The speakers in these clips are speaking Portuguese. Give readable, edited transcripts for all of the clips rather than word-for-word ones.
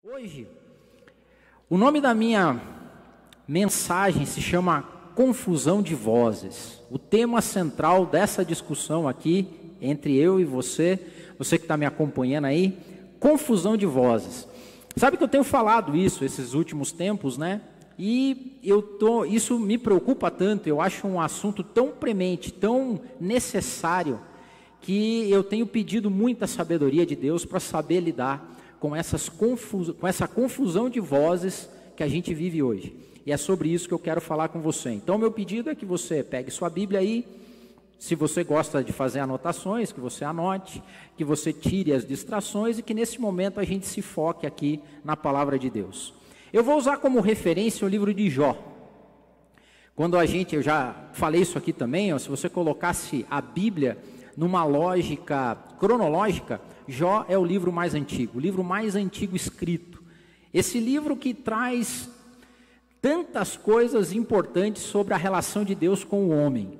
Hoje, o nome da minha mensagem se chama Confusão de Vozes. O tema central dessa discussão aqui, entre eu e você que está me acompanhando aí, confusão de vozes. Sabe que eu tenho falado isso esses últimos tempos, né? E isso me preocupa tanto, eu acho um assunto tão premente, tão necessário, que eu tenho pedido muita sabedoria de Deus para saber lidar com essa confusão de vozes que a gente vive hoje. E é sobre isso que eu quero falar com você. Então, meu pedido é que você pegue sua Bíblia aí, se você gosta de fazer anotações, que você anote, que você tire as distrações e que nesse momento a gente se foque aqui na palavra de Deus. Eu vou usar como referência o livro de Jó. Eu já falei isso aqui também, se você colocasse a Bíblia numa lógica cronológica, Jó é o livro mais antigo escrito. Esse livro que traz tantas coisas importantes sobre a relação de Deus com o homem.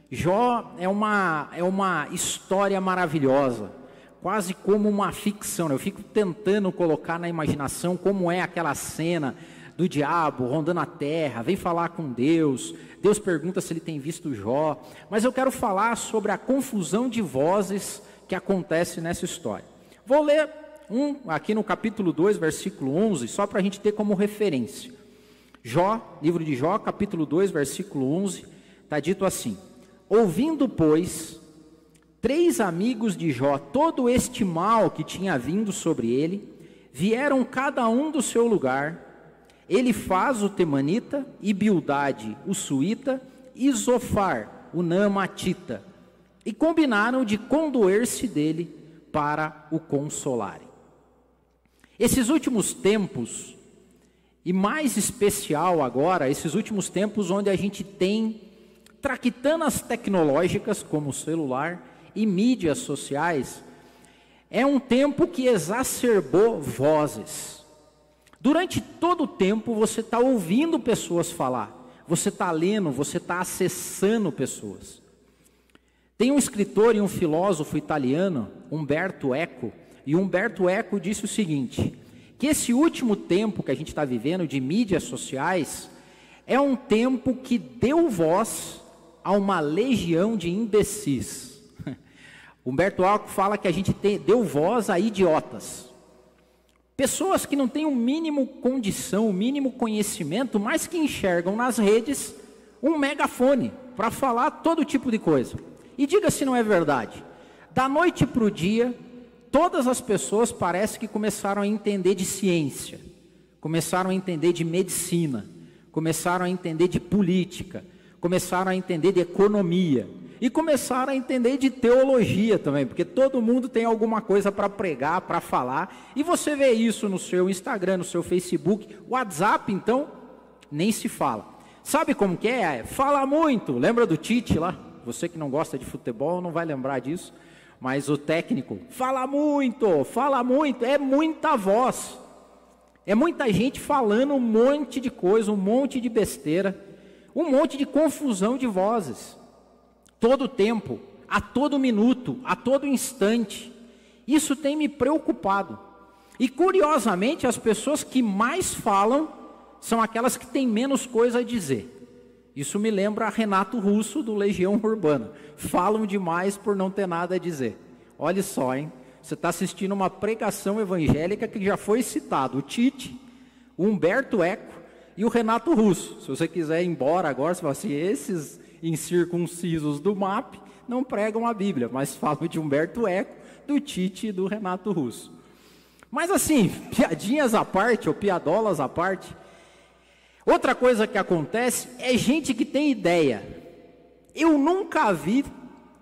Jó é uma história maravilhosa, quase como uma ficção. Eu fico tentando colocar na imaginação como é aquela cena do diabo rondando a terra, vem falar com Deus, Deus pergunta se ele tem visto Jó, mas eu quero falar sobre a confusão de vozes que acontece nessa história. Vou ler aqui no capítulo 2, versículo 11, só para a gente ter como referência. Jó, livro de Jó, capítulo 2, versículo 11, está dito assim: ouvindo, pois, 3 amigos de Jó todo este mal que tinha vindo sobre ele, vieram cada um do seu lugar, Elifaz o temanita, e Bildade o suíta, e Zofar o naamatita, e combinaram de condoer-se dele para o consolarem. Esses últimos tempos, e mais especial agora, esses últimos tempos onde a gente tem traquitanas tecnológicas como o celular e mídias sociais, é um tempo que exacerbou vozes. Durante todo o tempo você está ouvindo pessoas falar, você está lendo, você está acessando pessoas. Tem um escritor e um filósofo italiano, Umberto Eco, e Umberto Eco disse o seguinte, que esse último tempo que a gente está vivendo de mídias sociais, é um tempo que deu voz a uma legião de imbecis. Humberto Eco fala que a gente deu voz a idiotas. Pessoas que não têm o mínimo condição, o mínimo conhecimento, mas que enxergam nas redes um megafone para falar todo tipo de coisa. E diga se não é verdade. Da noite para o dia, todas as pessoas parece que começaram a entender de ciência, começaram a entender de medicina, começaram a entender de política, começaram a entender de economia e começaram a entender de teologia também, porque todo mundo tem alguma coisa para pregar, para falar, e você vê isso no seu Instagram, no seu Facebook, WhatsApp, então, nem se fala. Sabe como que é? Fala muito, lembra do Tite lá? Você que não gosta de futebol não vai lembrar disso, mas o técnico, fala muito, é muita voz, é muita gente falando um monte de coisa, um monte de besteira, um monte de confusão de vozes, todo tempo, a todo minuto, a todo instante. Isso tem me preocupado. E curiosamente, as pessoas que mais falam são aquelas que têm menos coisa a dizer. Isso me lembra a Renato Russo do Legião Urbana. Falam demais por não ter nada a dizer. Olha só, hein? Você está assistindo uma pregação evangélica que já foi citado. O Tite, o Umberto Eco e o Renato Russo. Se você quiser ir embora agora, você fala assim, esses incircuncisos do MAP não pregam a Bíblia, mas falam de Umberto Eco, do Tite e do Renato Russo. Mas assim, piadinhas à parte, ou piadolas à parte, outra coisa que acontece é gente que tem ideia. Eu nunca vi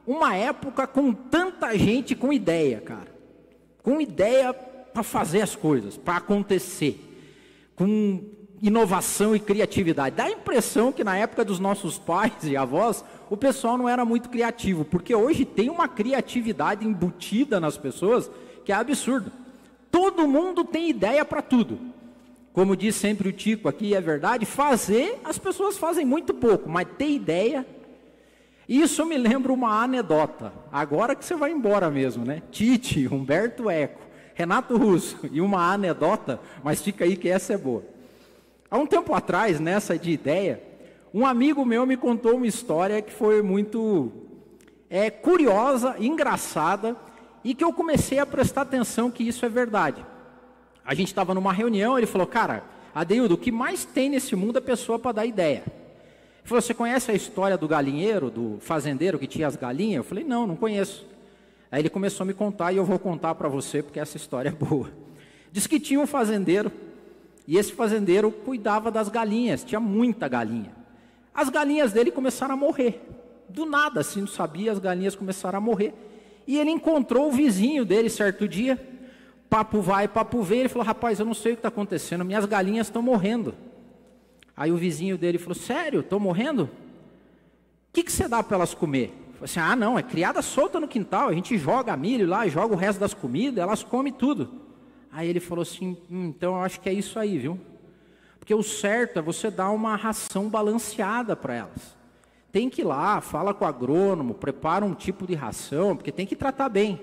uma época com tanta gente com ideia, cara. Com ideia para fazer as coisas, para acontecer. Com inovação e criatividade. Dá a impressão que na época dos nossos pais e avós, o pessoal não era muito criativo, porque hoje tem uma criatividade embutida nas pessoas que é absurdo. Todo mundo tem ideia para tudo. Como diz sempre o Tico aqui, é verdade, as pessoas fazem muito pouco, mas ter ideia, isso me lembra uma anedota, agora que você vai embora mesmo, né? Tite, Umberto Eco, Renato Russo, e uma anedota, mas fica aí que essa é boa. Há um tempo atrás, nessa de ideia, um amigo meu me contou uma história que foi muito curiosa, engraçada, e que eu comecei a prestar atenção que isso é verdade. A gente estava numa reunião, ele falou, cara, Adeildo, o que mais tem nesse mundo é pessoa para dar ideia. Ele falou, você conhece a história do galinheiro, do fazendeiro que tinha as galinhas? Eu falei, não conheço. Aí ele começou a me contar e eu vou contar para você porque essa história é boa. Diz que tinha um fazendeiro e esse fazendeiro cuidava das galinhas, tinha muita galinha. As galinhas dele começaram a morrer. Do nada, assim, não sabia, as galinhas começaram a morrer. E ele encontrou o vizinho dele certo dia, papo vai, papo vem, ele falou, rapaz, eu não sei o que está acontecendo, minhas galinhas estão morrendo. Aí o vizinho dele falou, sério, estão morrendo? O que você dá para elas comer? Falei assim, ah não, é criada solta no quintal, a gente joga milho lá, joga o resto das comidas, elas comem tudo. Aí ele falou assim, então eu acho que é isso aí, viu? Porque o certo é você dar uma ração balanceada para elas. Tem que ir lá, fala com o agrônomo, prepara um tipo de ração, porque tem que tratar bem.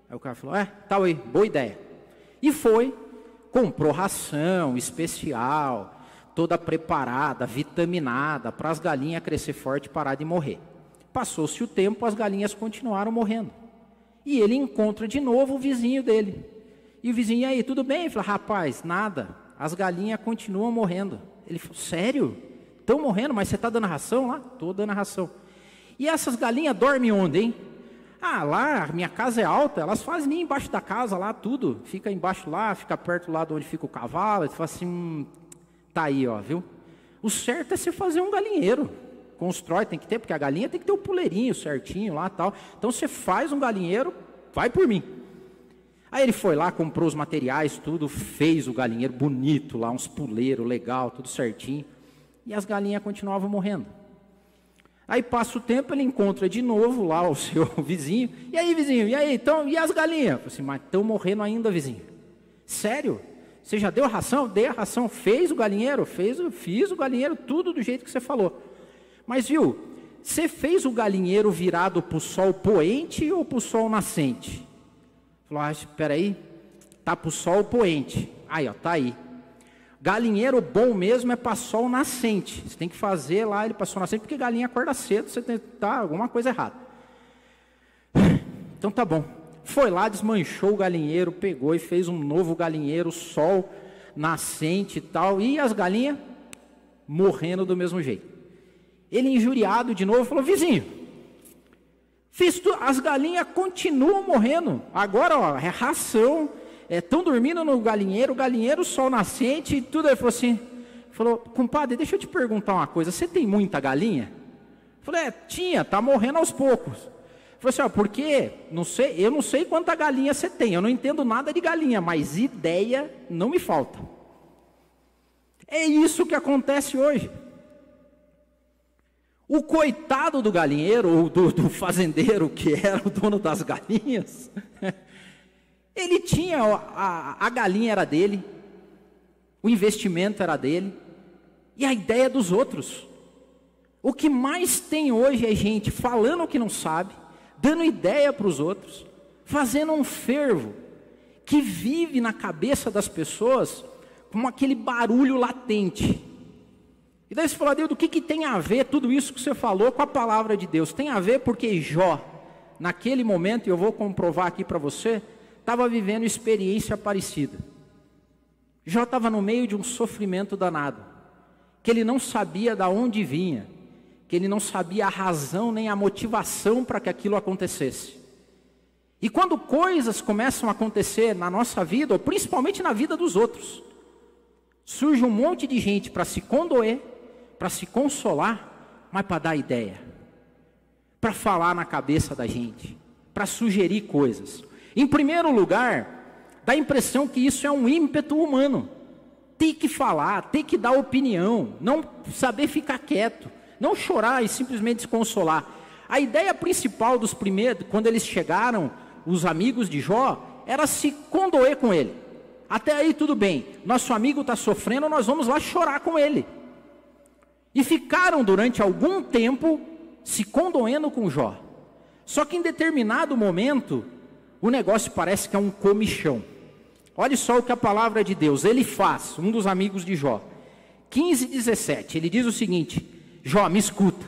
Aí o cara falou, tá aí, boa ideia. E foi, comprou ração especial, toda preparada, vitaminada, para as galinhas crescer forte e parar de morrer. Passou-se o tempo, as galinhas continuaram morrendo. E ele encontra de novo o vizinho dele. E o vizinho, e aí, tudo bem? Ele falou, rapaz, nada, as galinhas continuam morrendo. Ele falou, sério? Estão morrendo, mas você está dando ração lá? Estou dando ração. E essas galinhas dormem onde, hein? Ah, lá, minha casa é alta, elas fazem nem embaixo da casa lá, tudo. Fica embaixo lá, fica perto lá de onde fica o cavalo. Ele fala assim, tá aí, ó, viu? O certo é você fazer um galinheiro. Constrói, tem que ter, porque a galinha tem que ter o puleirinho certinho lá e tal. Então você faz um galinheiro, vai por mim. Aí ele foi lá, comprou os materiais, tudo, fez o galinheiro bonito lá, uns puleiros legal, tudo certinho. E as galinhas continuavam morrendo. Aí passa o tempo, ele encontra de novo lá o seu vizinho. E aí, vizinho, e aí, então, e as galinhas? Eu falei assim, mas estão morrendo ainda, vizinho. Sério? Você já deu a ração? Dei a ração, fez o galinheiro? Fiz o galinheiro, tudo do jeito que você falou. Mas viu, você fez o galinheiro virado para o sol poente ou para o sol nascente? Falou, espera aí, tá para o sol poente. Aí, ó, tá aí. Galinheiro bom mesmo é para sol nascente. Você tem que fazer lá ele para sol nascente, porque galinha acorda cedo, você tem tá alguma coisa errada. Então tá bom. Foi lá, desmanchou o galinheiro, pegou e fez um novo galinheiro, sol nascente e tal, e as galinhas morrendo do mesmo jeito. Ele injuriado de novo falou, vizinho, as galinhas continuam morrendo, agora ó, é ração, estão dormindo no galinheiro, sol nascente e tudo. Ele falou assim, compadre, deixa eu te perguntar uma coisa, você tem muita galinha? Eu falei, tinha, tá morrendo aos poucos. Ele falou assim, ó, porque, eu não sei quanta galinha você tem, eu não entendo nada de galinha, mas ideia não me falta. É isso que acontece hoje. O coitado do galinheiro, ou do fazendeiro, que era o dono das galinhas, ele tinha, a galinha era dele, o investimento era dele, e a ideia é dos outros. O que mais tem hoje é gente falando o que não sabe, dando ideia para os outros, fazendo um fervo, que vive na cabeça das pessoas, como aquele barulho latente. E daí você fala, Deus, do que tem a ver tudo isso que você falou com a palavra de Deus? Tem a ver porque Jó, naquele momento, e eu vou comprovar aqui para você, estava vivendo experiência parecida. Jó estava no meio de um sofrimento danado, que ele não sabia de onde vinha, que ele não sabia a razão nem a motivação para que aquilo acontecesse. E quando coisas começam a acontecer na nossa vida, ou principalmente na vida dos outros, surge um monte de gente para se condoer, para se consolar, mas para dar ideia, para falar na cabeça da gente, para sugerir coisas. Em primeiro lugar, dá a impressão que isso é um ímpeto humano. Tem que falar, tem que dar opinião, não saber ficar quieto, não chorar e simplesmente se consolar. A ideia principal dos primeiros, quando eles chegaram, os amigos de Jó, era se condoer com ele. Até aí tudo bem, nosso amigo está sofrendo, nós vamos lá chorar com ele. E ficaram durante algum tempo se condoendo com Jó. Só que em determinado momento, o negócio parece que é um comichão. Olha só o que a palavra de Deus, Elifaz, um dos amigos de Jó, 15:17, ele diz o seguinte: Jó, me escuta,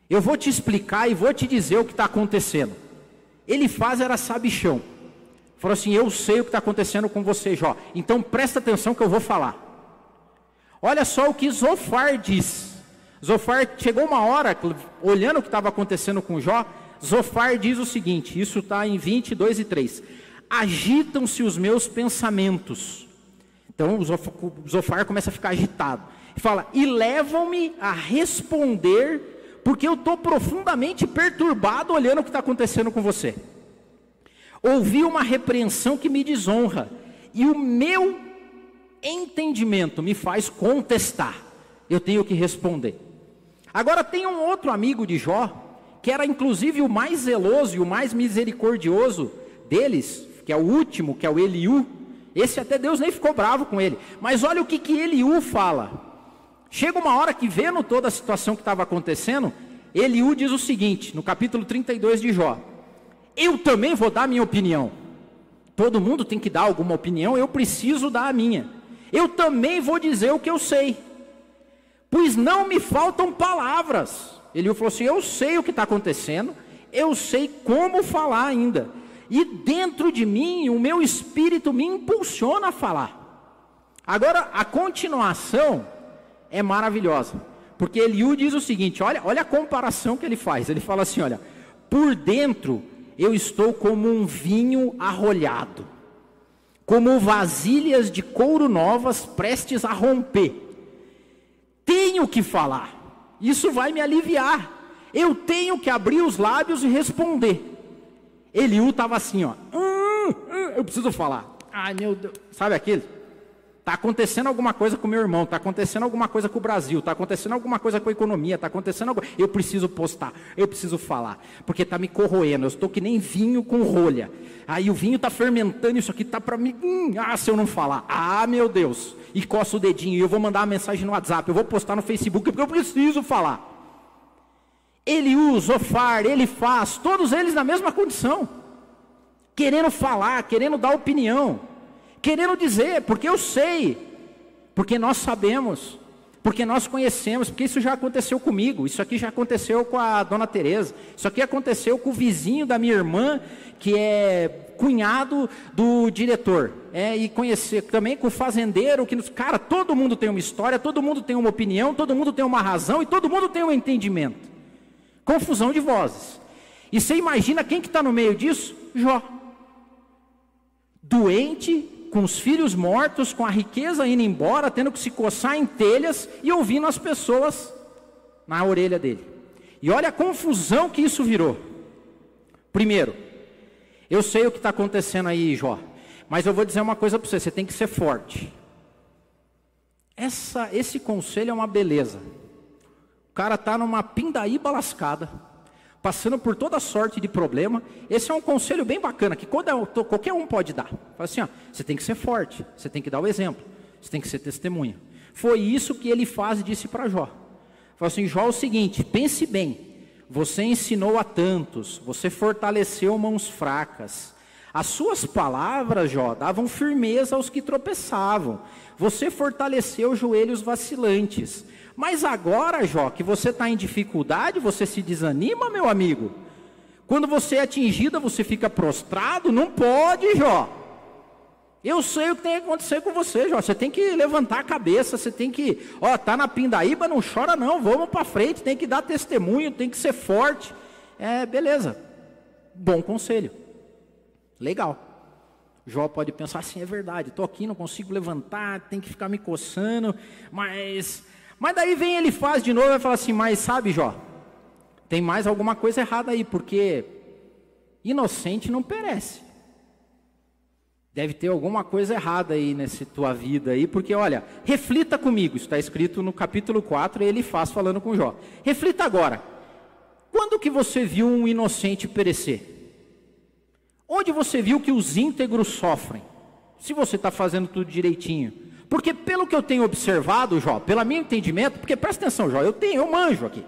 eu vou te explicar e vou te dizer o que está acontecendo. Elifaz era sabichão, falou assim: eu sei o que está acontecendo com você, Jó, então presta atenção que eu vou falar. Olha só o que Zofar diz. Zofar, chegou uma hora, olhando o que estava acontecendo com Jó, Zofar diz o seguinte, isso está em 22:3, agitam-se os meus pensamentos. Então o Zofar começa a ficar agitado, e fala, e levam-me a responder, porque eu estou profundamente perturbado olhando o que está acontecendo com você. Ouvi uma repreensão que me desonra, e o meu entendimento me faz contestar, eu tenho que responder. Agora tem um outro amigo de Jó, que era inclusive o mais zeloso e o mais misericordioso deles, que é o último, que é o Eliú. Esse até Deus nem ficou bravo com ele, mas olha o que Eliú fala. Chega uma hora que, vendo toda a situação que estava acontecendo, Eliú diz o seguinte, no capítulo 32 de Jó: eu também vou dar minha opinião. Todo mundo tem que dar alguma opinião, eu preciso dar a minha. Eu também vou dizer o que eu sei, pois não me faltam palavras. Eliú falou assim, eu sei o que está acontecendo, eu sei como falar ainda, e dentro de mim, o meu espírito me impulsiona a falar. Agora, a continuação é maravilhosa, porque Eliú diz o seguinte, olha a comparação que ele faz, ele fala assim, olha, por dentro eu estou como um vinho arrolhado, como vasilhas de couro novas prestes a romper. Tenho que falar, isso vai me aliviar, eu tenho que abrir os lábios e responder. Eliú estava assim, ó, eu preciso falar, ai meu Deus, sabe aquele? Está acontecendo alguma coisa com meu irmão, está acontecendo alguma coisa com o Brasil, está acontecendo alguma coisa com a economia, está acontecendo algo, eu preciso postar, eu preciso falar, porque está me corroendo, eu estou que nem vinho com rolha, aí o vinho está fermentando, isso aqui está para mim, se eu não falar, meu Deus, e coço o dedinho, eu vou mandar uma mensagem no WhatsApp, eu vou postar no Facebook, porque eu preciso falar. Eliú, Zofar, Elifaz, todos eles na mesma condição, querendo falar, querendo dar opinião, querendo dizer, porque eu sei, porque nós sabemos, porque nós conhecemos, porque isso já aconteceu comigo, isso aqui já aconteceu com a dona Tereza, isso aqui aconteceu com o vizinho da minha irmã, que é cunhado do diretor, e conhecer também com o fazendeiro, cara, todo mundo tem uma história, todo mundo tem uma opinião, todo mundo tem uma razão, e todo mundo tem um entendimento. Confusão de vozes. E você imagina quem que está no meio disso? Jó. Doente, com os filhos mortos, com a riqueza indo embora, tendo que se coçar em telhas e ouvindo as pessoas na orelha dele. E olha a confusão que isso virou. Primeiro, eu sei o que está acontecendo aí, Jó, mas eu vou dizer uma coisa para você, você tem que ser forte. Esse conselho é uma beleza. O cara está numa pindaíba lascada, passando por toda sorte de problema. Esse é um conselho bem bacana, que qualquer um pode dar. Fala assim, você tem que ser forte, você tem que dar o exemplo, você tem que ser testemunha. Foi isso que Elifaz disse para Jó. Fala assim, Jó, é o seguinte, pense bem, você ensinou a tantos, você fortaleceu mãos fracas, as suas palavras, Jó, davam firmeza aos que tropeçavam, você fortaleceu joelhos vacilantes. Mas agora, Jó, que você está em dificuldade, você se desanima, meu amigo? Quando você é atingida, você fica prostrado? Não pode, Jó. Eu sei o que tem que acontecer com você, Jó. Você tem que levantar a cabeça, você tem que... tá na pindaíba, não chora não, vamos para frente, tem que dar testemunho, tem que ser forte. Beleza. Bom conselho. Legal. Jó pode pensar assim, é verdade, estou aqui, não consigo levantar, tem que ficar me coçando, mas daí vem Elifaz de novo e vai falar assim, mas sabe, Jó, tem mais alguma coisa errada aí, porque inocente não perece. Deve ter alguma coisa errada aí nessa tua vida aí, porque olha, reflita comigo, isso está escrito no capítulo 4, Elifaz falando com Jó. Reflita agora, quando que você viu um inocente perecer? Onde você viu que os íntegros sofrem? Se você está fazendo tudo direitinho. Porque pelo que eu tenho observado, Jó, pelo meu entendimento, porque presta atenção, Jó, eu manjo aqui.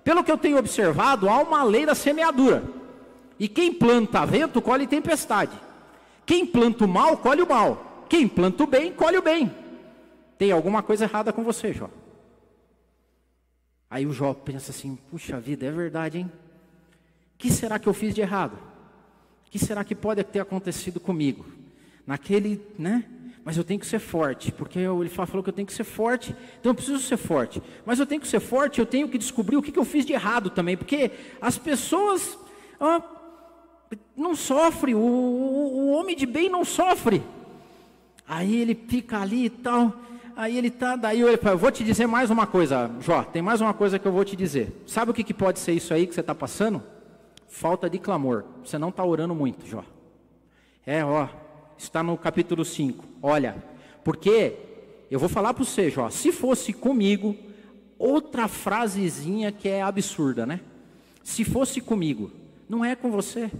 Pelo que eu tenho observado, há uma lei da semeadura. E quem planta vento, colhe tempestade. Quem planta o mal, colhe o mal. Quem planta o bem, colhe o bem. Tem alguma coisa errada com você, Jó. Aí o Jó pensa assim, puxa vida, é verdade, hein? O que será que eu fiz de errado? O que será que pode ter acontecido comigo? Naquele, né? Mas eu tenho que ser forte, porque ele falou que eu tenho que ser forte, então eu preciso ser forte. Mas eu tenho que ser forte, eu tenho que descobrir o que eu fiz de errado também, porque as pessoas não sofrem, o homem de bem não sofre. Aí ele fica ali e tal, aí ele tá, daí eu vou te dizer mais uma coisa, Jó, tem mais uma coisa que eu vou te dizer. Sabe o que pode ser isso aí que você está passando? Falta de clamor, você não está orando muito, Jó. Está no capítulo 5, olha, porque eu vou falar para você, Jó, se fosse comigo, outra frasezinha que é absurda, né? Se fosse comigo, não é com você.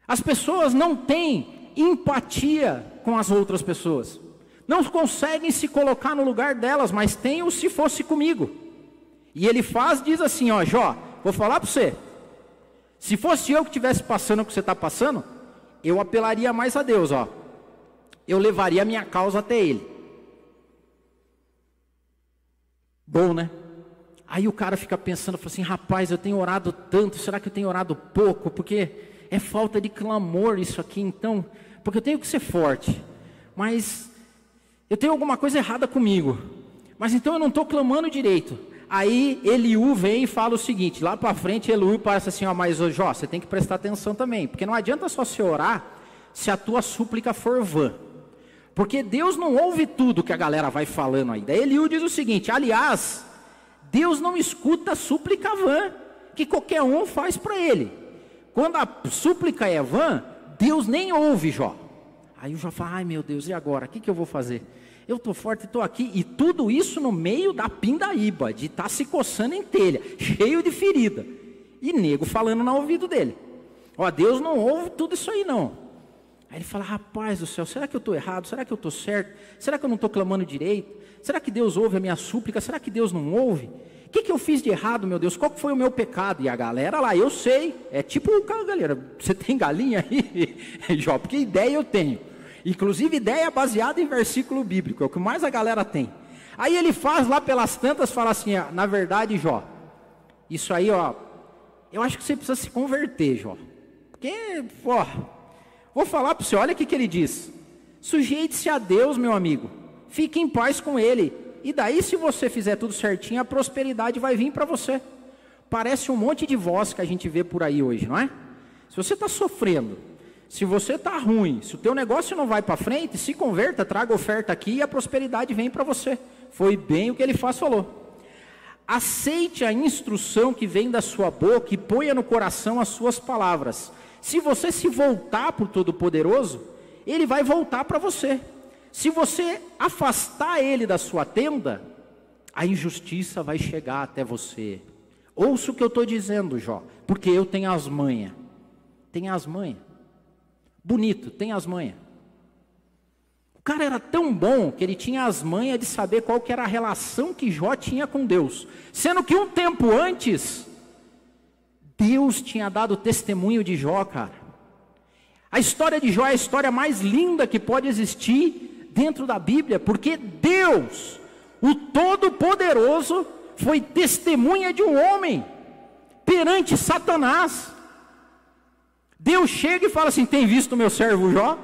As pessoas não têm empatia com as outras pessoas, não conseguem se colocar no lugar delas, mas tem o se fosse comigo. E ele diz assim, ó, Jó, vou falar para você, se fosse eu que estivesse passando o que você está passando, eu apelaria mais a Deus, ó. Eu levaria a minha causa até Ele. Bom, né? Aí o cara fica pensando, fala assim, rapaz, eu tenho orado tanto, será que eu tenho orado pouco? Porque é falta de clamor isso aqui, então, porque eu tenho que ser forte, mas eu tenho alguma coisa errada comigo, mas então eu não estou clamando direito. Aí Eliú vem e fala o seguinte, lá para frente Eliú parece assim, ó, mas Jó, você tem que prestar atenção também, porque não adianta só se orar se a tua súplica for vã, porque Deus não ouve tudo que a galera vai falando aí. Daí Eliú diz o seguinte, aliás, Deus não escuta a súplica vã, que qualquer um faz para Ele. Quando a súplica é vã, Deus nem ouve, Jó. Aí o Jó fala, ai meu Deus, e agora? O que eu vou fazer? Eu estou forte, estou aqui, e tudo isso no meio da pindaíba, de estar se coçando em telha, cheio de ferida, e nego falando no ouvido dele, ó, Deus não ouve tudo isso aí não. Aí ele fala, rapaz do céu, será que eu estou errado? Será que eu estou certo? Será que eu não estou clamando direito? Será que Deus ouve a minha súplica? Será que Deus não ouve? O que eu fiz de errado, meu Deus? Qual que foi o meu pecado? E a galera lá, eu sei, é tipo, galera, você tem galinha aí, Jó, porque ideia eu tenho. Inclusive ideia baseada em versículo bíblico, é o que mais a galera tem. Aí ele faz lá pelas tantas, fala assim, na verdade, Jó, isso aí, ó, eu acho que você precisa se converter, Jó. Porque, ó, vou falar para você, olha o que ele diz. Sujeite-se a Deus, meu amigo, fique em paz com Ele. E daí, se você fizer tudo certinho, a prosperidade vai vir para você. Parece um monte de voz que a gente vê por aí hoje, não é? Se você está sofrendo, se você está ruim, se o teu negócio não vai para frente, se converta, traga oferta aqui e a prosperidade vem para você. Foi bem o que ele falou. Aceite a instrução que vem da sua boca e ponha no coração as suas palavras. Se você se voltar para o Todo-Poderoso, Ele vai voltar para você. Se você afastar Ele da sua tenda, a injustiça vai chegar até você. Ouça o que eu estou dizendo, Jó, porque eu tenho as manhas. Tenho as manhas. Bonito, tem as manhas. O cara era tão bom que ele tinha as manhas de saber qual que era a relação que Jó tinha com Deus. Sendo que um tempo antes, Deus tinha dado testemunho de Jó, cara. A história de Jó é a história mais linda que pode existir dentro da Bíblia, porque Deus, o Todo-Poderoso, foi testemunha de um homem perante Satanás. Deus chega e fala assim, tem visto o meu servo Jó?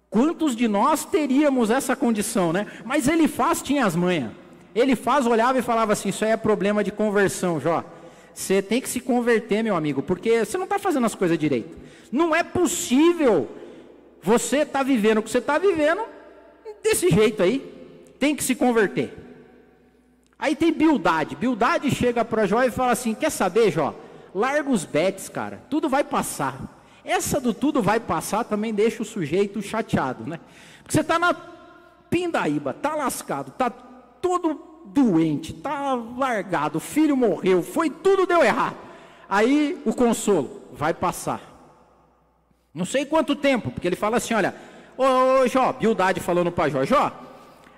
Quantos de nós teríamos essa condição, né? Mas ele tinha as manhas. Ele olhava e falava assim, isso aí é problema de conversão, Jó. Você tem que se converter, meu amigo, porque você não está fazendo as coisas direito. Não é possível você estar vivendo o que você está vivendo desse jeito aí. Tem que se converter. Aí tem Bildade. Bildade chega para Jó e fala assim, quer saber, Jó? Larga os betes, cara, tudo vai passar. Essa do tudo vai passar também deixa o sujeito chateado, né? Porque você está na pindaíba, está lascado, está todo doente, está largado, o filho morreu, tudo deu errado. Aí o consolo, vai passar. Não sei quanto tempo, porque ele fala assim, olha, ô Jó, Bildade falando para Jó, Jó,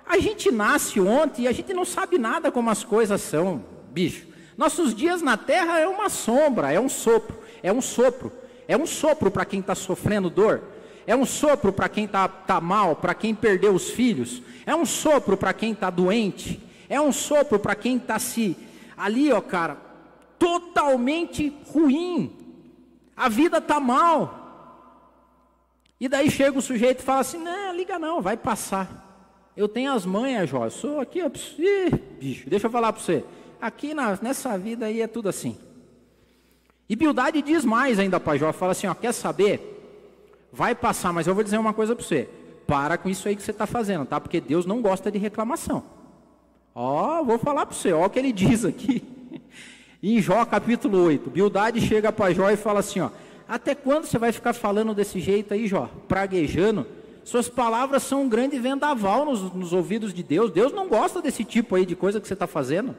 a gente nasce ontem e a gente não sabe nada como as coisas são, bicho. Nossos dias na terra é uma sombra, é um sopro. É um sopro. É um sopro para quem está sofrendo dor. É um sopro para quem tá mal, para quem perdeu os filhos. É um sopro para quem está doente. É um sopro para quem está ali, ó, cara, totalmente ruim. A vida está mal. E daí chega o sujeito e fala assim, não, liga não, vai passar. Eu tenho as manhas, Jó, eu sou aqui, ó, bicho, deixa eu falar para você. Aqui nessa vida aí é tudo assim. E Bildade diz mais ainda para Jó, fala assim, ó, quer saber? Vai passar, mas eu vou dizer uma coisa para você. Para com isso aí que você está fazendo, tá? Porque Deus não gosta de reclamação. Ó, vou falar para você, ó o que ele diz aqui. Em Jó capítulo 8, Bildade chega para Jó e fala assim, ó, até quando você vai ficar falando desse jeito aí, Jó? Praguejando? Suas palavras são um grande vendaval nos ouvidos de Deus. Deus não gosta desse tipo aí de coisa que você está fazendo.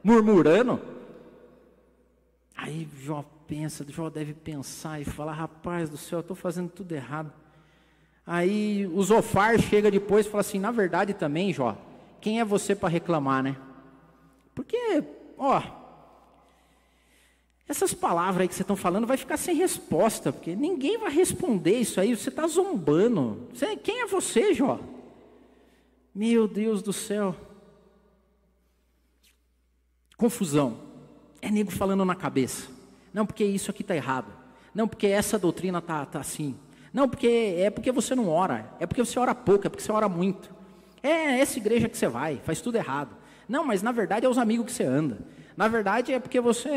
Murmurando. Aí Jó deve pensar e falar, rapaz do céu, eu estou fazendo tudo errado. Aí o Zofar chega depois e fala assim, na verdade também, Jó, quem é você para reclamar, né? Porque, ó, essas palavras aí que vocês estão falando vai ficar sem resposta, porque ninguém vai responder isso aí, você está zombando. Quem é você, Jó? Meu Deus do céu. Confusão. É nego falando na cabeça. Não, porque isso aqui está errado. Não, porque essa doutrina está assim. Não, porque você não ora. É porque você ora pouco, é porque você ora muito. É essa igreja que você vai, faz tudo errado. Não, mas na verdade é os amigos que você anda. Na verdade é porque você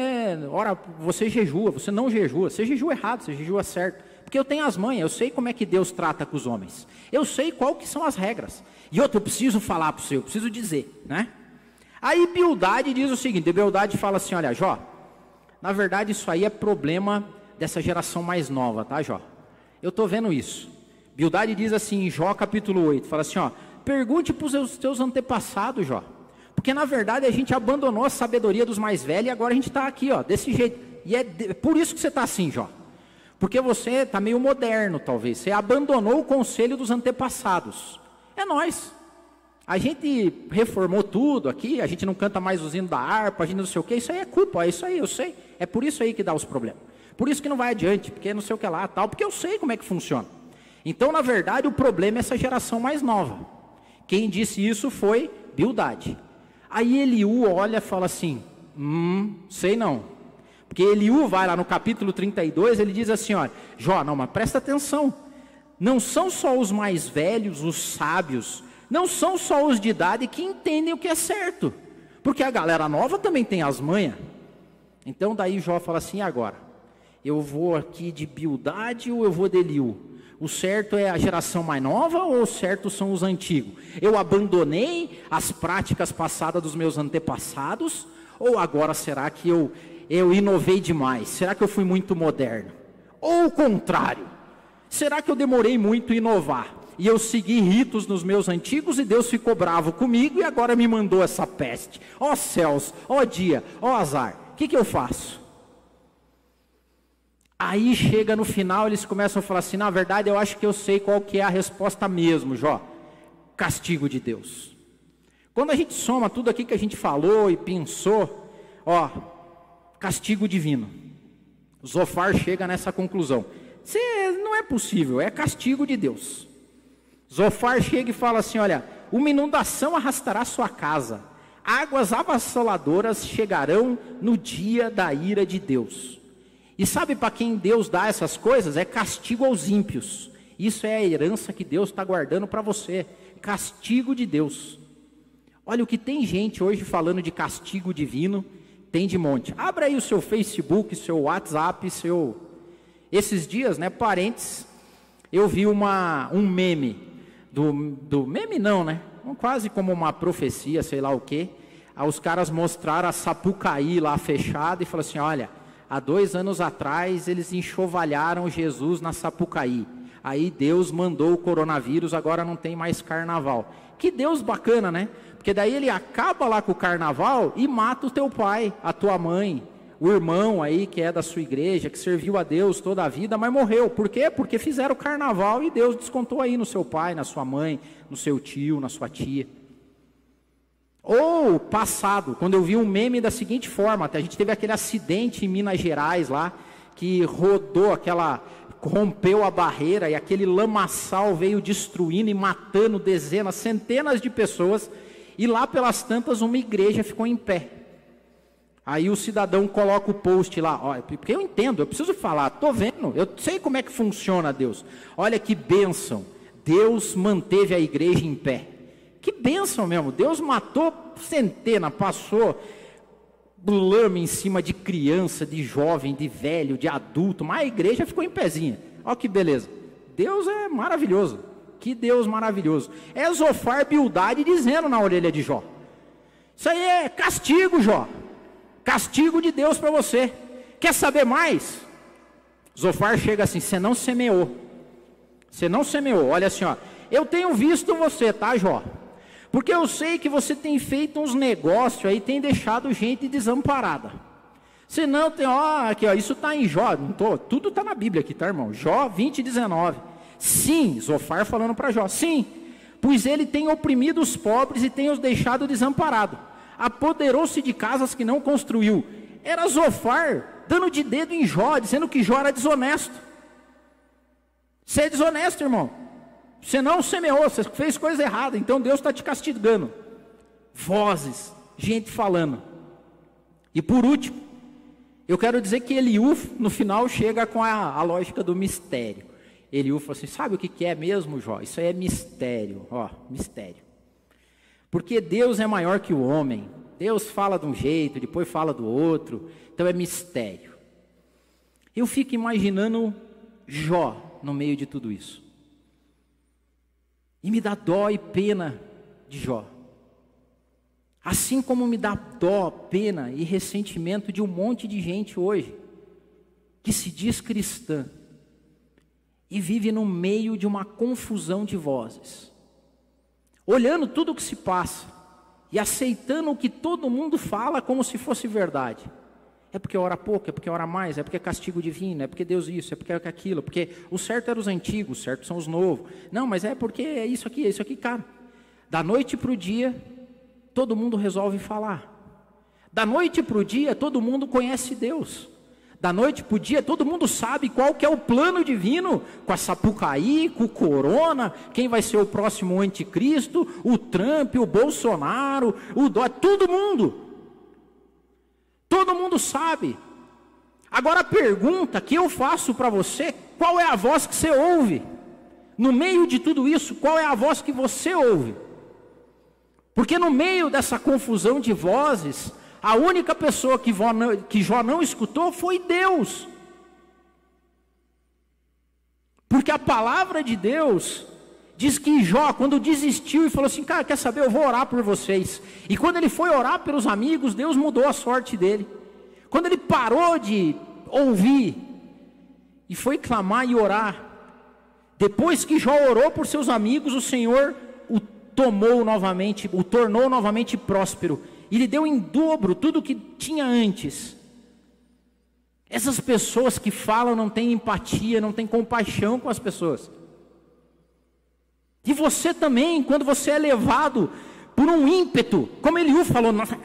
ora, você jejua, você não jejua. Você jejua errado, você jejua certo. Porque eu tenho as manhas, eu sei como é que Deus trata com os homens. Eu sei qual que são as regras. E outra, eu preciso falar para você, eu preciso dizer, né? Aí Bildade diz o seguinte, Bildade fala assim, olha, Jó, na verdade isso aí é problema dessa geração mais nova, tá, Jó? Eu estou vendo isso. Bildade diz assim, em Jó capítulo 8, fala assim, ó, pergunte para os teus antepassados, Jó. Porque na verdade a gente abandonou a sabedoria dos mais velhos e agora a gente está aqui, ó, desse jeito. E é por isso que você está assim, Jó. Porque você está meio moderno, talvez. Você abandonou o conselho dos antepassados. É nós. A gente reformou tudo aqui, a gente não canta mais os hinos da harpa, a gente não sei o que, isso aí é culpa, é isso aí, eu sei. É por isso aí que dá os problemas. Por isso que não vai adiante, porque não sei o que lá, tal, porque eu sei como é que funciona. Então, na verdade, o problema é essa geração mais nova. Quem disse isso foi Bildade. Aí Eliú olha e fala assim, sei não. Porque Eliú vai lá no capítulo 32, ele diz assim, olha, Jó, não, mas presta atenção. Não são só os mais velhos, os sábios, não são só os de idade que entendem o que é certo. Porque a galera nova também tem as manhas. Então daí Jó fala assim, e agora? Eu vou aqui de Bildade ou eu vou de Eliú? O certo é a geração mais nova ou o certo são os antigos? Eu abandonei as práticas passadas dos meus antepassados? Ou agora será que eu inovei demais? Será que eu fui muito moderno? Ou o contrário? Será que eu demorei muito a inovar? E eu segui ritos nos meus antigos e Deus ficou bravo comigo e agora me mandou essa peste. Ó céus, ó dia, ó azar. O que eu faço? Aí chega no final, eles começam a falar assim, na verdade eu acho que eu sei qual que é a resposta mesmo, Jó. Castigo de Deus. Quando a gente soma tudo aqui que a gente falou e pensou, ó, castigo divino. Zofar chega nessa conclusão. Não é possível, é castigo de Deus. Zofar chega e fala assim, olha, uma inundação arrastará sua casa. Águas avassaladoras chegarão no dia da ira de Deus. E sabe para quem Deus dá essas coisas? É castigo aos ímpios. Isso é a herança que Deus está guardando para você. Castigo de Deus. Olha o que tem gente hoje falando de castigo divino, tem de monte. Abra aí o seu Facebook, seu WhatsApp, Esses dias, né, parentes, eu vi um meme, do meme não, né? Quase como uma profecia, sei lá o quê. Aí os caras mostraram a Sapucaí lá fechada e falaram assim, olha, há 2 anos atrás eles enxovalharam Jesus na Sapucaí. Aí Deus mandou o coronavírus, agora não tem mais carnaval. Que Deus bacana, né? Porque daí ele acaba lá com o carnaval e mata o teu pai, a tua mãe, o irmão aí que é da sua igreja, que serviu a Deus toda a vida, mas morreu. Por quê? Porque fizeram o carnaval e Deus descontou aí no seu pai, na sua mãe, no seu tio, na sua tia. Ou passado, quando eu vi um meme da seguinte forma, até a gente teve aquele acidente em Minas Gerais lá, que rodou rompeu a barreira e aquele lamaçal veio destruindo e matando dezenas, centenas de pessoas, e lá pelas tantas uma igreja ficou em pé. Aí o cidadão coloca o post lá, ó, porque eu entendo, eu preciso falar, estou vendo, eu sei como é que funciona Deus. Olha que bênção, Deus manteve a igreja em pé. Que bênção mesmo, Deus matou centenas, passou lama em cima de criança, de jovem, de velho, de adulto, mas a igreja ficou em pezinha. Olha que beleza, Deus é maravilhoso, que Deus maravilhoso. É Zofar Bildade dizendo na orelha de Jó, isso aí é castigo, Jó, castigo de Deus para você. Quer saber mais? Zofar chega assim, você não semeou, olha assim, ó, eu tenho visto você, tá, Jó? Porque eu sei que você tem feito uns negócios aí, tem deixado gente desamparada. Se não tem, ó, aqui, ó, isso está em Jó, tudo está na Bíblia aqui, tá, irmão? Jó 20:19. Sim, Zofar falando para Jó, sim, pois ele tem oprimido os pobres e tem os deixado desamparados. Apoderou-se de casas que não construiu. Era Zofar dando de dedo em Jó, dizendo que Jó era desonesto. Você é desonesto, irmão. Você não semeou, você fez coisa errada, então Deus está te castigando. Vozes, gente falando. E por último, eu quero dizer que Eliú, no final, chega com a lógica do mistério. Eliú falou assim, sabe o que é mesmo, Jó? Isso aí é mistério, ó, mistério. Porque Deus é maior que o homem. Deus fala de um jeito, depois fala do outro, então é mistério. Eu fico imaginando Jó no meio de tudo isso. E me dá dó e pena de Jó. Assim como me dá dó, pena e ressentimento de um monte de gente hoje, que se diz cristã, e vive no meio de uma confusão de vozes. Olhando tudo o que se passa, e aceitando o que todo mundo fala como se fosse verdade. É porque ora pouco, é porque ora mais, é porque é castigo divino, é porque Deus isso, é porque é aquilo, porque o certo era os antigos, os certos são os novos. Não, mas é porque é isso aqui, cara. Da noite para o dia, todo mundo resolve falar. Da noite para o dia, todo mundo conhece Deus. Da noite para o dia, todo mundo sabe qual que é o plano divino, com a Sapucaí, com o Corona, quem vai ser o próximo anticristo, o Trump, o Bolsonaro, o Dó, todo mundo. Todo mundo sabe. Agora a pergunta que eu faço para você, qual é a voz que você ouve? No meio de tudo isso, qual é a voz que você ouve? Porque no meio dessa confusão de vozes, a única pessoa que Jó não escutou foi Deus. Porque a palavra de Deus diz que Jó, quando desistiu e falou assim, cara, quer saber, eu vou orar por vocês. E quando ele foi orar pelos amigos, Deus mudou a sorte dele. Quando ele parou de ouvir e foi clamar e orar, depois que Jó orou por seus amigos, o Senhor o tornou novamente próspero. E lhe deu em dobro tudo o que tinha antes. Essas pessoas que falam não têm empatia, não têm compaixão com as pessoas. E você também, quando você é levado por um ímpeto, como Eliú falou, nossa,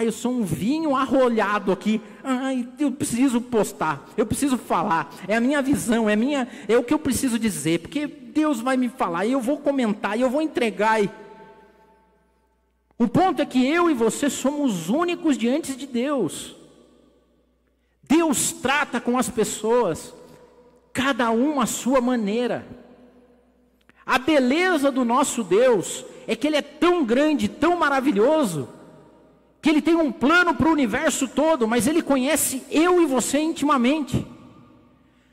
eu sou um vinho arrolhado aqui, eu preciso postar, eu preciso falar, é a minha visão, é o que eu preciso dizer, porque Deus vai me falar, e eu vou comentar, e eu vou entregar. O ponto é que eu e você somos únicos diante de Deus. Deus trata com as pessoas, cada um à sua maneira. A beleza do nosso Deus é que Ele é tão grande, tão maravilhoso, que Ele tem um plano para o universo todo, mas Ele conhece eu e você intimamente.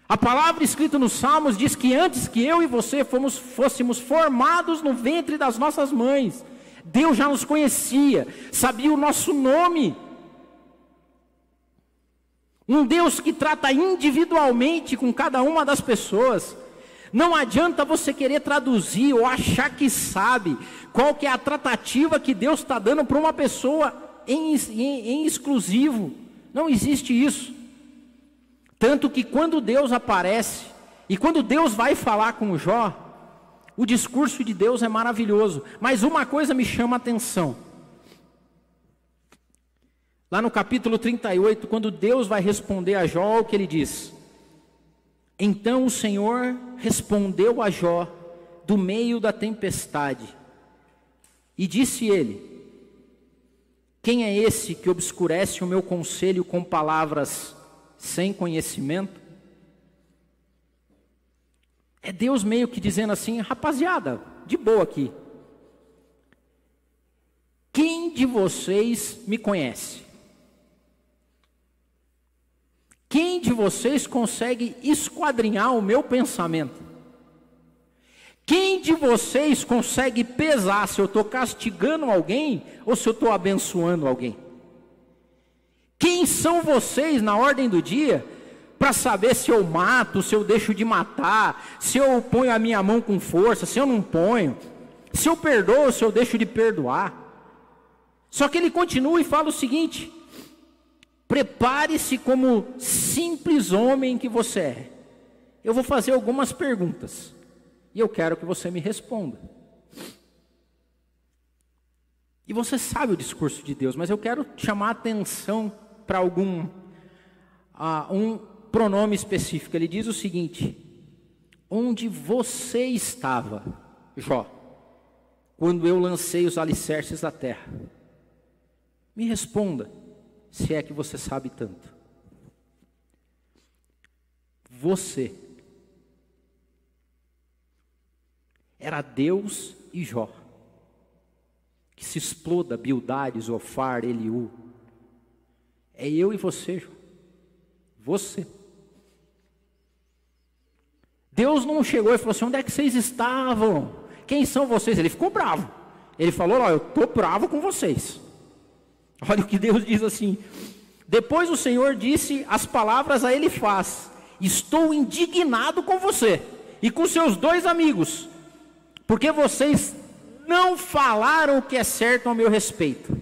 A palavra escrita nos Salmos diz que antes que eu e você fôssemos formados no ventre das nossas mães, Deus já nos conhecia, sabia o nosso nome. Um Deus que trata individualmente com cada uma das pessoas. Não adianta você querer traduzir ou achar que sabe qual que é a tratativa que Deus está dando para uma pessoa em exclusivo. Não existe isso. Tanto que quando Deus aparece e quando Deus vai falar com Jó, o discurso de Deus é maravilhoso. Mas uma coisa me chama a atenção. Lá no capítulo 38, quando Deus vai responder a Jó, olha o que ele diz: então o Senhor respondeu a Jó do meio da tempestade, e disse ele: quem é esse que obscurece o meu conselho com palavras sem conhecimento? É Deus meio que dizendo assim: rapaziada, de boa aqui, quem de vocês me conhece? Quem de vocês consegue esquadrinhar o meu pensamento? Quem de vocês consegue pesar se eu estou castigando alguém ou se eu estou abençoando alguém? Quem são vocês na ordem do dia para saber se eu mato, se eu deixo de matar, se eu ponho a minha mão com força, se eu não ponho, se eu perdoo, se eu deixo de perdoar? Só que ele continua e fala o seguinte: prepare-se como simples homem que você é. Eu vou fazer algumas perguntas e eu quero que você me responda. E você sabe o discurso de Deus, mas eu quero chamar a atenção para um pronome específico. Ele diz o seguinte: onde você estava, Jó, quando eu lancei os alicerces da terra? Me responda, se é que você sabe tanto. Você era Deus e Jó, que se exploda, Bildade, Zofar, Eliú. É eu e você, Jó. Você. Deus não chegou e falou assim: onde é que vocês estavam? Quem são vocês? Ele ficou bravo. Ele falou: ó, eu estou bravo com vocês. Olha o que Deus diz assim: depois o Senhor disse as palavras a Elifaz: estou indignado com você e com seus 2 amigos, porque vocês não falaram o que é certo ao meu respeito.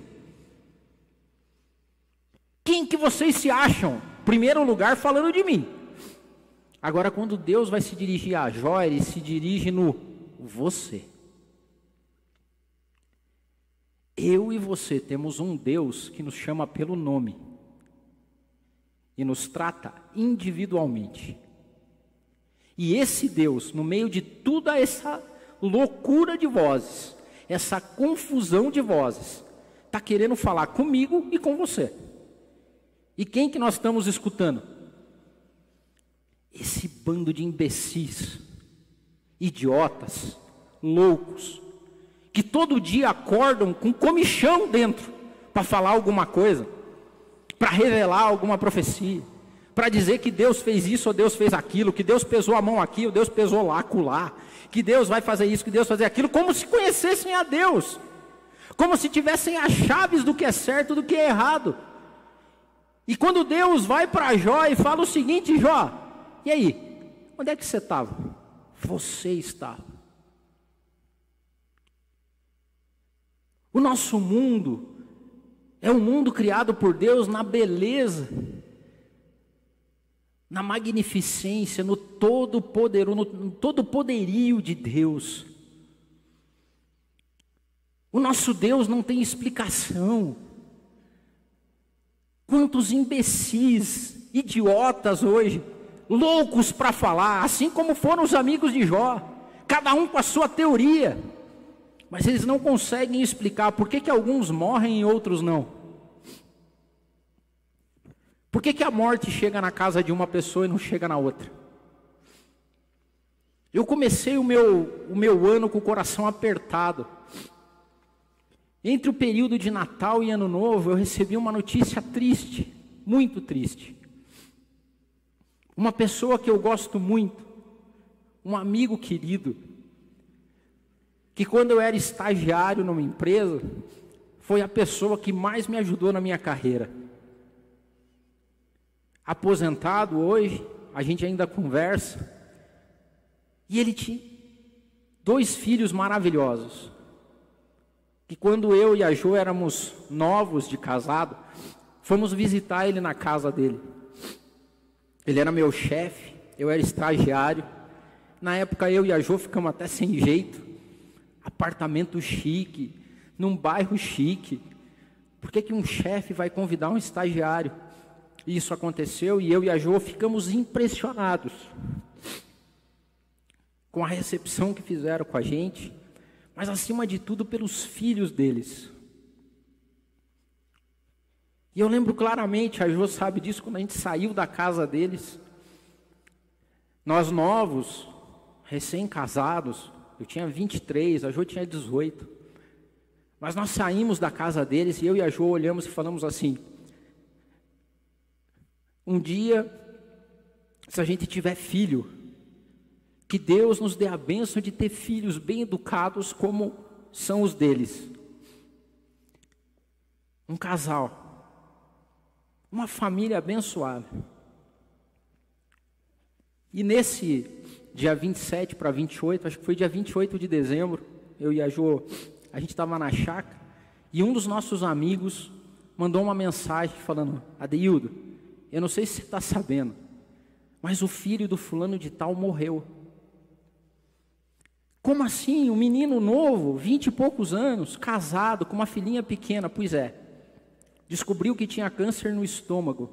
Quem que vocês se acham? Primeiro lugar, falando de mim. Agora, quando Deus vai se dirigir a Jó, ele se dirige no você. Eu e você temos um Deus que nos chama pelo nome e nos trata individualmente. E esse Deus, no meio de toda essa loucura de vozes, essa confusão de vozes, está querendo falar comigo e com você. E quem que nós estamos escutando? Esse bando de imbecis, idiotas, loucos, que todo dia acordam com comichão dentro para falar alguma coisa, para revelar alguma profecia, para dizer que Deus fez isso ou Deus fez aquilo, que Deus pesou a mão aqui ou Deus pesou lá, acolá, que Deus vai fazer isso, que Deus vai fazer aquilo, como se conhecessem a Deus, como se tivessem as chaves do que é certo e do que é errado. E quando Deus vai para Jó e fala o seguinte: Jó, e aí, onde é que você estava? Você estava. O nosso mundo é um mundo criado por Deus na beleza, na magnificência, no todo poderoso, no todo poderio de Deus. O nosso Deus não tem explicação. Quantos imbecis, idiotas hoje, loucos para falar, assim como foram os amigos de Jó, cada um com a sua teoria. Mas eles não conseguem explicar por que alguns morrem e outros não. Por que a morte chega na casa de uma pessoa e não chega na outra? Eu comecei o meu ano com o coração apertado. Entre o período de Natal e Ano Novo, eu recebi uma notícia triste, muito triste. Uma pessoa que eu gosto muito, um amigo querido, que quando eu era estagiário numa empresa, foi a pessoa que mais me ajudou na minha carreira. Aposentado hoje, a gente ainda conversa, e ele tinha 2 filhos maravilhosos, que quando eu e a Jo éramos novos de casado, fomos visitar ele na casa dele. Ele era meu chefe, eu era estagiário. Na época eu e a Jo ficamos até sem jeito. Apartamento chique, num bairro chique, Por que um chefe vai convidar um estagiário? Isso aconteceu e eu e a Jo ficamos impressionados com a recepção que fizeram com a gente, mas acima de tudo pelos filhos deles. E eu lembro claramente, a Jo sabe disso, quando a gente saiu da casa deles, nós novos, recém-casados, eu tinha 23, a Jo tinha 18, mas nós saímos da casa deles e eu e a Jo olhamos e falamos assim: um dia, se a gente tiver filho, que Deus nos dê a bênção de ter filhos bem educados como são os deles. Um casal, uma família abençoada. E nesse dia 27 para 28, acho que foi dia 28 de dezembro, eu e a Jo, a gente estava na chácara, e um dos nossos amigos mandou uma mensagem falando: Adeildo, eu não sei se você está sabendo, mas o filho do fulano de tal morreu. Como assim? Um menino novo, 20 e poucos anos, casado, com uma filhinha pequena. Pois é, descobriu que tinha câncer no estômago.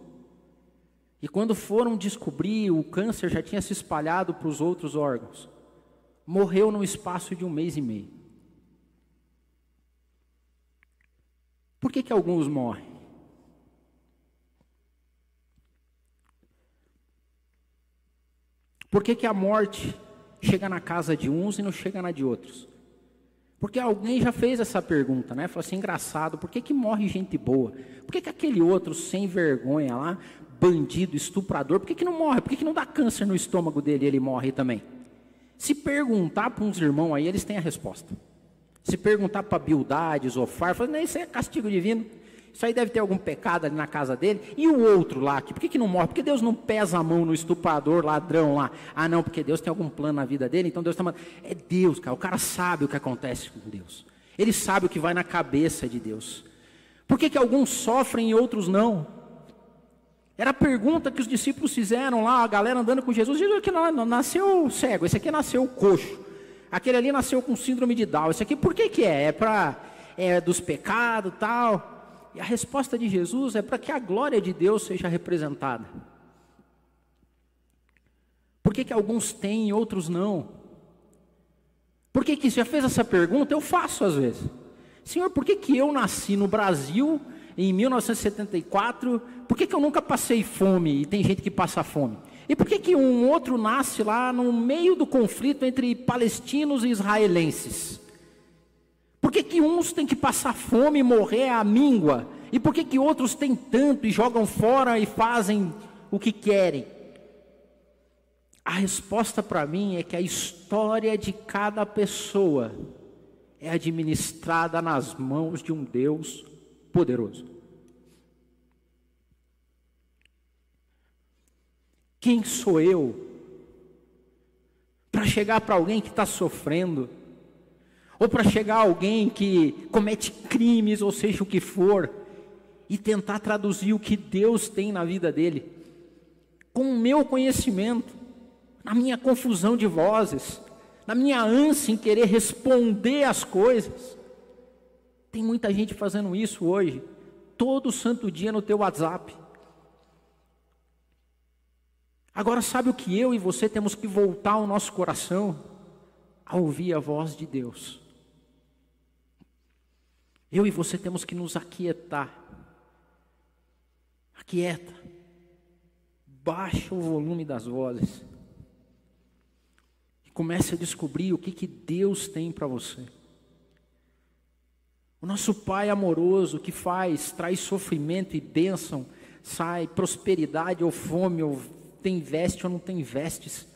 E quando foram descobrir, o câncer já tinha se espalhado para os outros órgãos. Morreu no espaço de 1 mês e meio. Por que alguns morrem? Por que a morte chega na casa de uns e não chega na de outros? Porque alguém já fez essa pergunta, né? Falou assim: engraçado, por que morre gente boa? Por que aquele outro sem vergonha lá, bandido, estuprador, por que não morre? Por que não dá câncer no estômago dele e ele morre também? Se perguntar para uns irmãos aí, eles têm a resposta. Se perguntar para Bildade, Zofar, falam: não, isso aí é castigo divino. Isso aí deve ter algum pecado ali na casa dele. E o outro lá, por que não morre? Por que Deus não pesa a mão no estuprador, ladrão lá? Ah não, porque Deus tem algum plano na vida dele, então Deus está mandando. É Deus, cara, o cara sabe o que acontece com Deus. Ele sabe o que vai na cabeça de Deus. Por que alguns sofrem e outros não? Era a pergunta que os discípulos fizeram lá, a galera andando com Jesus. Jesus aqui não nasceu cego, esse aqui nasceu coxo. Aquele ali nasceu com síndrome de Down. Esse aqui por que é? É dos pecados e tal. E a resposta de Jesus é para que a glória de Deus seja representada. Por que alguns têm e outros não? Por que já fez essa pergunta? Eu faço às vezes. Senhor, por que eu nasci no Brasil em 1974? Por que eu nunca passei fome e tem gente que passa fome? E por que um outro nasce lá no meio do conflito entre palestinos e israelenses? Por que uns têm que passar fome e morrer à míngua? E por que outros têm tanto e jogam fora e fazem o que querem? A resposta para mim é que a história de cada pessoa é administrada nas mãos de um Deus poderoso. Quem sou eu para chegar para alguém que está sofrendo? Ou para chegar a alguém que comete crimes, ou seja o que for, e tentar traduzir o que Deus tem na vida dele, com o meu conhecimento, na minha confusão de vozes, na minha ânsia em querer responder às coisas. Tem muita gente fazendo isso hoje, todo santo dia no teu WhatsApp. Agora sabe o que eu e você temos que voltar o nosso coração? A ouvir a voz de Deus. Eu e você temos que nos aquietar. Aquieta. Baixa o volume das vozes. E comece a descobrir o que Deus tem para você. O nosso Pai amoroso que traz sofrimento e bênção, sai prosperidade ou fome, ou tem veste ou não tem vestes,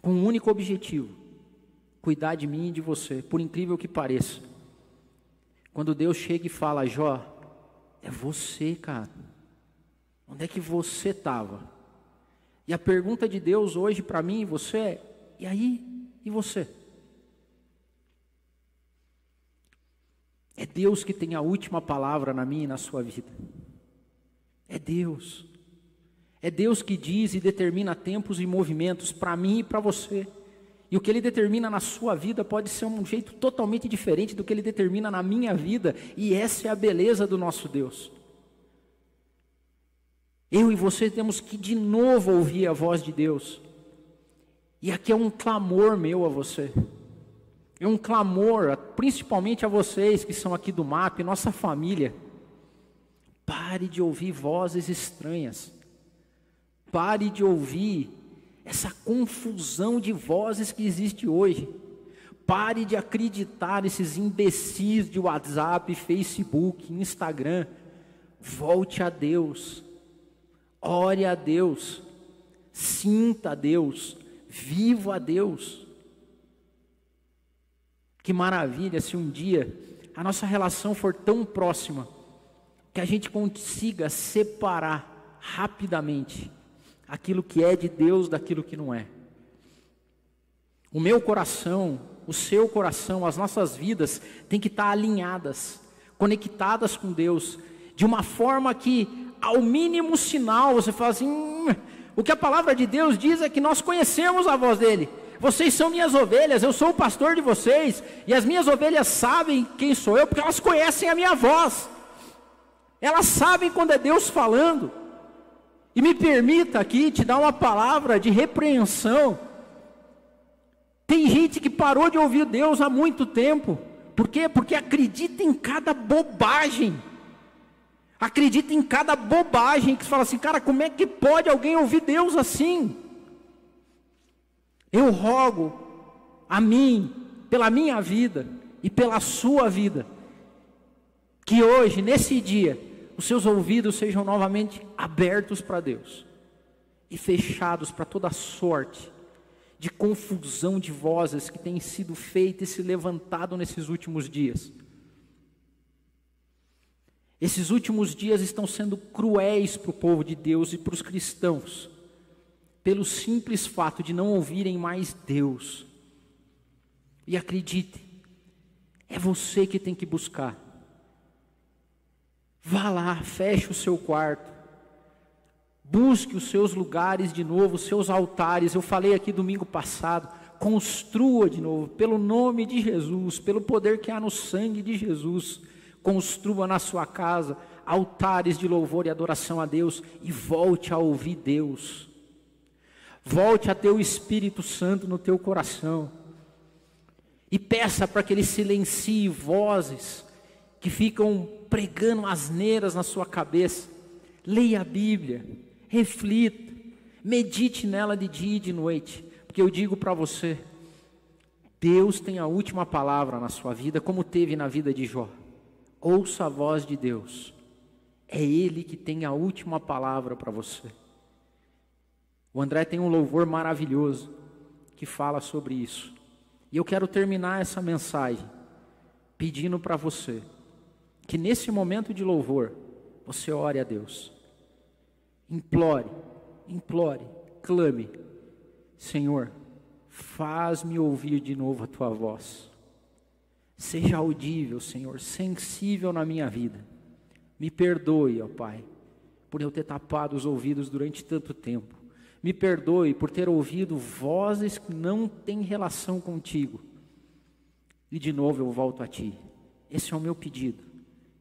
com um único objetivo: cuidar de mim e de você, por incrível que pareça. Quando Deus chega e fala: Jó, é você, cara. Onde é que você estava? E a pergunta de Deus hoje para mim e você é: e aí? E você? É Deus que tem a última palavra na minha e na sua vida. É Deus. É Deus que diz e determina tempos e movimentos para mim e para você. E o que Ele determina na sua vida pode ser um jeito totalmente diferente do que Ele determina na minha vida. E essa é a beleza do nosso Deus. Eu e você temos que de novo ouvir a voz de Deus. E aqui é um clamor meu a você. É um clamor, principalmente a vocês que são aqui do MAP, nossa família. Pare de ouvir vozes estranhas. Pare de ouvir essa confusão de vozes que existe hoje. Pare de acreditar nesses imbecis de WhatsApp, Facebook, Instagram. Volte a Deus. Ore a Deus. Sinta a Deus. Viva a Deus. Que maravilha se um dia a nossa relação for tão próxima que a gente consiga separar rapidamente aquilo que é de Deus daquilo que não é. O meu coração, o seu coração, as nossas vidas têm que estar alinhadas, conectadas com Deus, de uma forma que ao mínimo sinal você fala assim, o que a palavra de Deus diz é que nós conhecemos a voz dele. Vocês são minhas ovelhas, eu sou o pastor de vocês, e as minhas ovelhas sabem quem sou eu, porque elas conhecem a minha voz. Elas sabem quando é Deus falando. E me permita aqui te dar uma palavra de repreensão. Tem gente que parou de ouvir Deus há muito tempo. Por quê? Porque acredita em cada bobagem. Acredita em cada bobagem, que você fala assim, cara, como é que pode alguém ouvir Deus assim? Eu rogo a mim, pela minha vida e pela sua vida, que hoje, nesse dia, os seus ouvidos sejam novamente abertos para Deus e fechados para toda sorte de confusão de vozes que tem sido feita e se levantado nesses últimos dias. Esses últimos dias estão sendo cruéis para o povo de Deus e para os cristãos, pelo simples fato de não ouvirem mais Deus. E acredite, é você que tem que buscar. Vá lá, feche o seu quarto, busque os seus lugares de novo, os seus altares. Eu falei aqui domingo passado, construa de novo, pelo nome de Jesus, pelo poder que há no sangue de Jesus. Construa na sua casa altares de louvor e adoração a Deus e volte a ouvir Deus. Volte a ter o Espírito Santo no teu coração e peça para que Ele silencie vozes que ficam pregando asneiras na sua cabeça. Leia a Bíblia, reflita, medite nela de dia e de noite, porque eu digo para você, Deus tem a última palavra na sua vida, como teve na vida de Jó. Ouça a voz de Deus, é Ele que tem a última palavra para você. O André tem um louvor maravilhoso que fala sobre isso. E eu quero terminar essa mensagem pedindo para você que nesse momento de louvor você ore a Deus. Implore, clame. Senhor, faz-me ouvir de novo a Tua voz. Seja audível, Senhor, sensível na minha vida. Me perdoe, ó Pai, por eu ter tapado os ouvidos durante tanto tempo. Me perdoe por ter ouvido vozes que não têm relação contigo. E de novo eu volto a Ti. Esse é o meu pedido.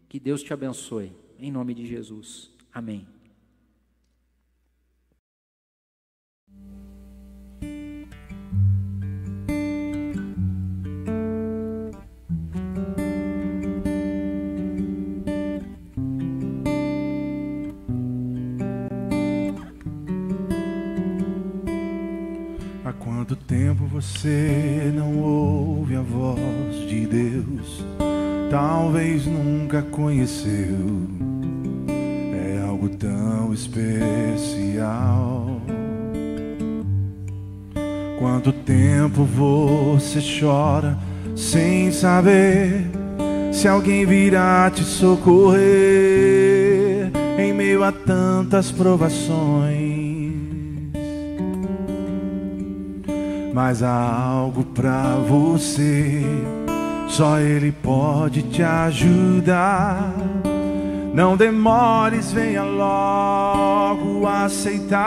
Que Deus te abençoe. Em nome de Jesus. Amém. Há quanto tempo você não ouve a voz de Deus? Talvez nunca conheceu. É algo tão especial. Quanto tempo você chora sem saber se alguém virá te socorrer em meio a tantas provações. Mas há algo pra você, só Ele pode te ajudar. Não demores, venha logo aceitar.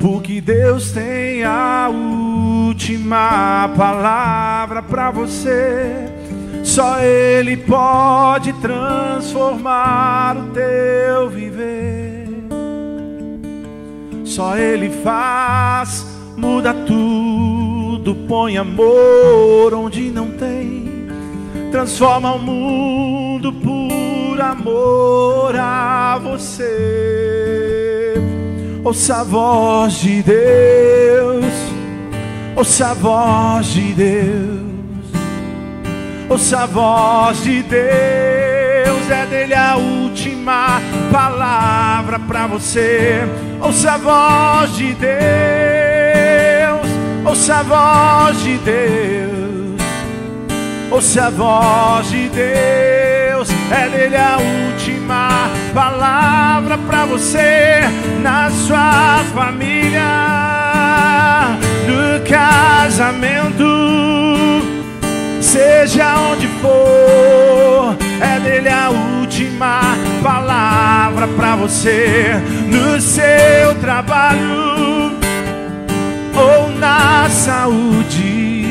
porque Deus tem a última palavra para você. Só Ele pode transformar o teu viver. Só Ele faz, muda tudo, põe amor onde não tem, transforma o mundo por amor a você. Ouça a voz de Deus, ouça a voz de Deus, ouça a voz de Deus. É dele a última palavra para você. Ouça a voz de Deus, ouça a voz de Deus, ouça a voz de Deus. É dele a última palavra para você, na sua família, no casamento, seja onde for. É dele a última palavra para você, no seu trabalho ou na saúde.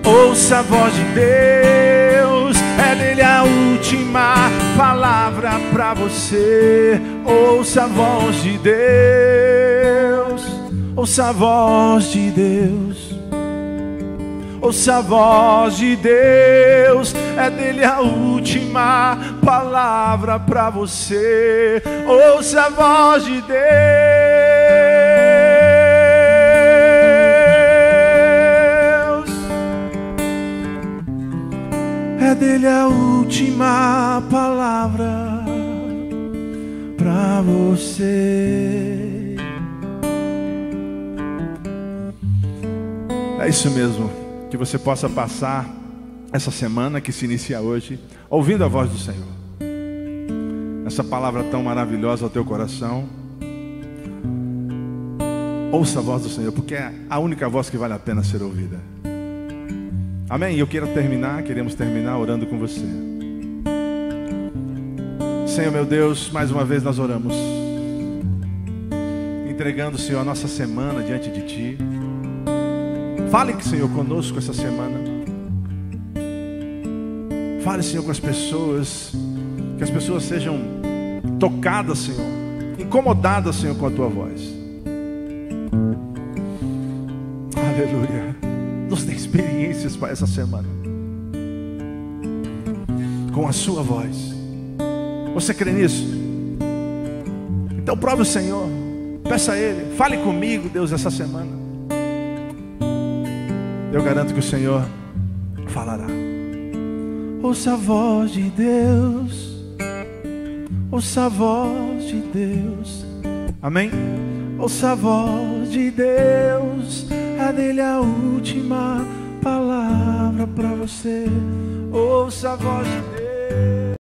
Ouça a voz de Deus, é dele a última palavra para você. Ouça a voz de Deus, ouça a voz de Deus, ouça a voz de Deus. É dele a última palavra para você. Ouça a voz de Deus. É dele a última palavra para você. É isso mesmo. Que você possa passar essa semana que se inicia hoje ouvindo a voz do Senhor. Essa palavra tão maravilhosa ao teu coração. Ouça a voz do Senhor, porque é a única voz que vale a pena ser ouvida. Amém? E eu queremos terminar orando com você. Senhor meu Deus, mais uma vez nós oramos, entregando, Senhor, a nossa semana diante de Ti. Fale, Senhor, conosco essa semana. Fale, Senhor, com as pessoas, que as pessoas sejam tocadas, Senhor, incomodadas, Senhor, com a Tua voz. Aleluia. Nos dê experiências para essa semana com a Sua voz. Você crê nisso? Então prove o Senhor, peça a Ele, fale comigo, Deus, essa semana. Eu garanto que o Senhor falará. Ouça a voz de Deus, ouça a voz de Deus. Amém? Ouça a voz de Deus, é dele a última palavra para você. Ouça a voz de Deus.